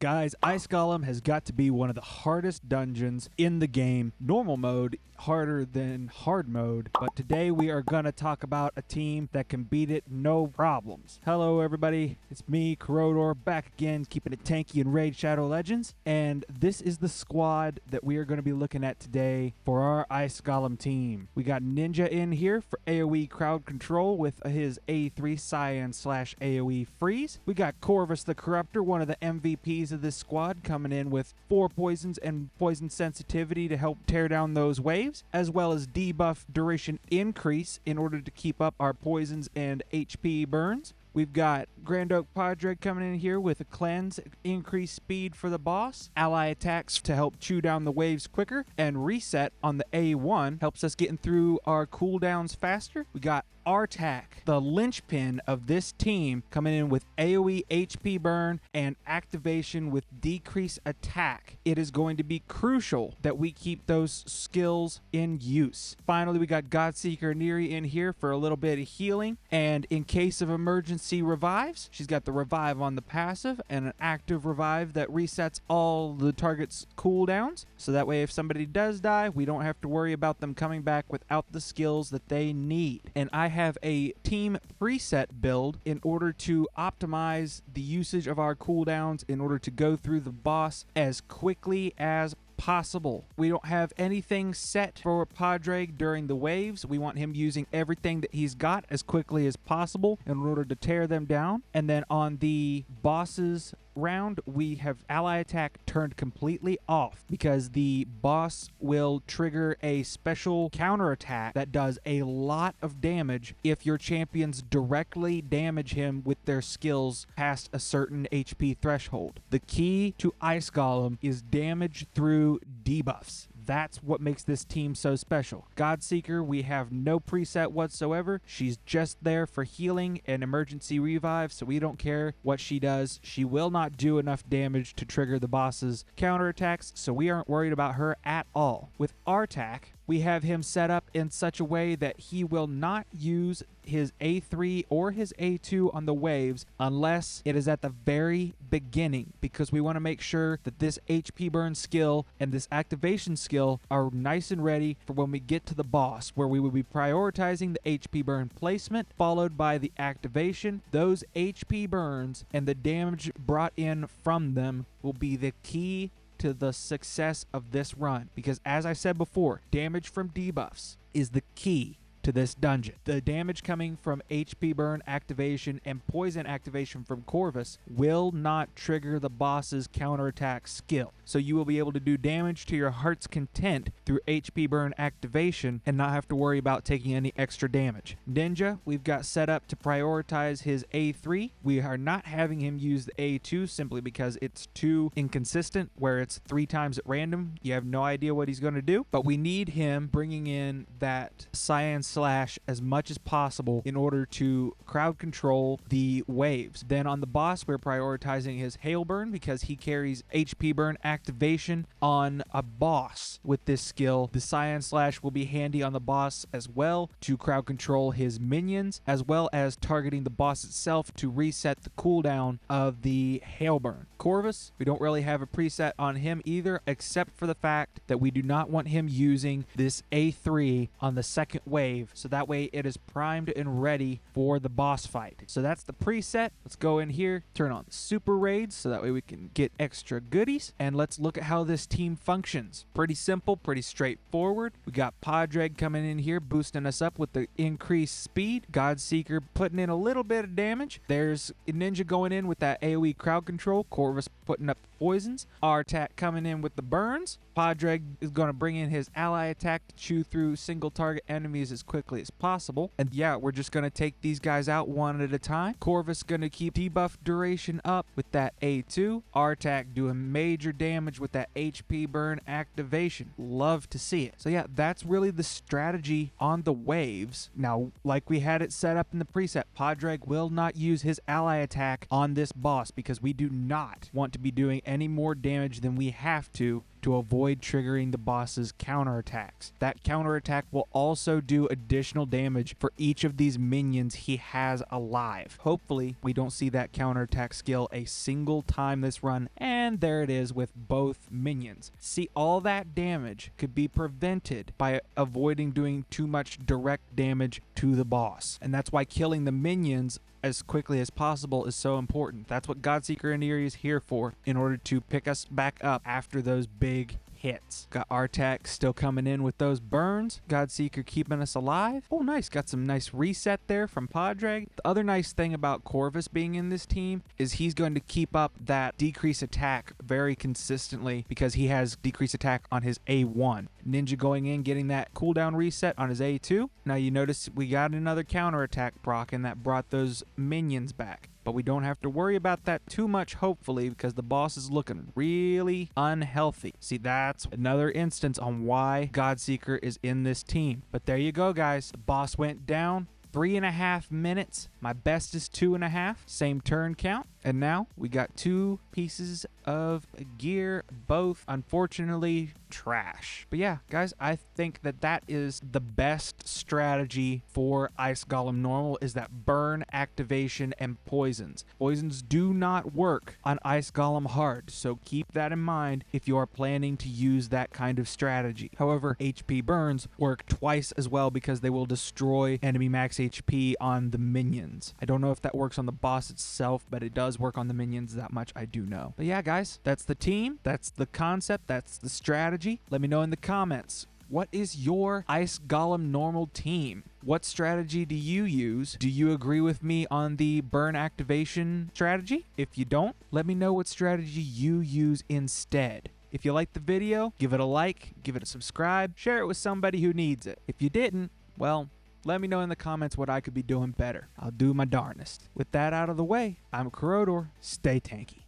Guys, Ice Golem has got to be one of the hardest dungeons in the game. Normal mode, harder than hard mode. But today we are going to talk about a team that can beat it no problems. Hello everybody, it's me, Corrodor, back again, keeping it tanky in Raid Shadow Legends. And this is the squad that we are going to be looking at today for our Ice Golem team. We got Ninja in here for AoE crowd control with his A3 Cyan / AoE freeze. We got Corvus the Corruptor, one of the MVPs of this squad, coming in with 4 poisons and poison sensitivity to help tear down those waves, as well as debuff duration increase in order to keep up our poisons and HP burns. We've got Grand Oak Padre coming in here with a cleanse, increased speed for the boss, ally attacks to help chew down the waves quicker, and reset on the A1 helps us getting through our cooldowns faster. We got Artak, the linchpin of this team, coming in with AoE HP burn and activation with decreased attack. It is going to be crucial that we keep those skills in use. Finally, we got Godseeker Neri in here for a little bit of healing, and in case of emergency revives, she's got the revive on the passive and an active revive that resets all the target's cooldowns, so that way if somebody does die, we don't have to worry about them coming back without the skills that they need. And I have a team preset build in order to optimize the usage of our cooldowns in order to go through the boss as quickly as possible. We don't have anything set for Padre during the waves. We want him using everything that he's got as quickly as possible in order to tear them down. And then on the bosses round, we have ally attack turned completely off because the boss will trigger a special counterattack that does a lot of damage if your champions directly damage him with their skills past a certain HP threshold. The key to Ice Golem is damage through debuffs. That's what makes this team so special. Godseeker, we have no preset whatsoever. She's just there for healing and emergency revive, so we don't care what she does. She will not do enough damage to trigger the boss's counterattacks, so we aren't worried about her at all. With Artak, we have him set up in such a way that he will not use his A3 or his A2 on the waves unless it is at the very beginning, because we want to make sure that this HP burn skill and this activation skill are nice and ready for when we get to the boss, where we will be prioritizing the HP burn placement followed by the activation. Those HP burns and the damage brought in from them will be the key to the success of this run, because as I said before, damage from debuffs is the key to this dungeon. The damage coming from HP burn activation and poison activation from Corvus will not trigger the boss's counterattack skill. So you will be able to do damage to your heart's content through HP burn activation and not have to worry about taking any extra damage. Ninja, we've got set up to prioritize his A3. We are not having him use the A2 simply because it's too inconsistent, where it's 3 times at random. You have no idea what he's going to do, but we need him bringing in that Cyan / as much as possible in order to crowd control the waves. Then on the boss, we're prioritizing his hail burn because he carries HP burn activation on a boss with this skill. The Cyan / will be handy on the boss as well to crowd control his minions, as well as targeting the boss itself to reset the cooldown of the hail burn. Corvus, we don't really have a preset on him either, except for the fact that we do not want him using this A3 on the second wave, so that way it is primed and ready for the boss fight. So that's the preset. Let's go in here, turn on super raids so that way we can get extra goodies, and let's look at how this team functions. Pretty simple, pretty straightforward. We got Padre coming in here boosting us up with the increased speed, Godseeker putting in a little bit of damage, there's Ninja going in with that AoE crowd control, Corvus putting up poisons, Artak coming in with the burns, Padre is going to bring in his ally attack to chew through single target enemies as quickly as possible. And yeah, we're just going to take these guys out one at a time. Corvus going to keep debuff duration up with that A2. Artak doing major damage with that HP burn activation. Love to see it. So yeah, that's really the strategy on the waves. Now, like we had it set up in the preset, Padre will not use his ally attack on this boss because we do not want to be doing any more damage than we have to to avoid triggering the boss's counterattacks. That counterattack will also do additional damage for each of these minions he has alive. Hopefully, we don't see that counterattack skill a single time this run, and there it is with both minions. See, all that damage could be prevented by avoiding doing too much direct damage to the boss. And that's why killing the minions as quickly as possible is so important. That's what Godseeker Iniri is here for, in order to pick us back up after those big hits. Got Artak still coming in with those burns. Godseeker keeping us alive. Oh, nice. Got some nice reset there from Padraig. The other nice thing about Corvus being in this team is he's going to keep up that decrease attack very consistently because he has decrease attack on his A1. Ninja going in, getting that cooldown reset on his A2. Now you notice we got another counterattack proc, and that brought those minions back. But we don't have to worry about that too much, hopefully, because the boss is looking really unhealthy. See, that's another instance on why Godseeker is in this team. But there you go, guys. The boss went down. 3.5 minutes. My best is 2.5. Same turn count. And now we got 2 pieces of gear, both unfortunately trash. But yeah, guys, I think that is the best strategy for Ice Golem normal, is that burn, activation, and poisons. Poisons do not work on Ice Golem hard, so keep that in mind if you are planning to use that kind of strategy. However, HP burns work twice as well because they will destroy enemy max HP on the minions. I don't know if that works on the boss itself, but it does work on the minions, that much I do know. But yeah, guys, that's the team, that's the concept, that's the strategy. Let me know in the comments, what is your Ice Golem normal team? What strategy do you use? Do you agree with me on the burn activation strategy? If you don't, let me know what strategy you use instead. If you liked the video, give it a like, give it a subscribe, share it with somebody who needs it. If you didn't, well, let me know in the comments what I could be doing better. I'll do my darnest. With that out of the way, I'm Corrodor. Stay tanky.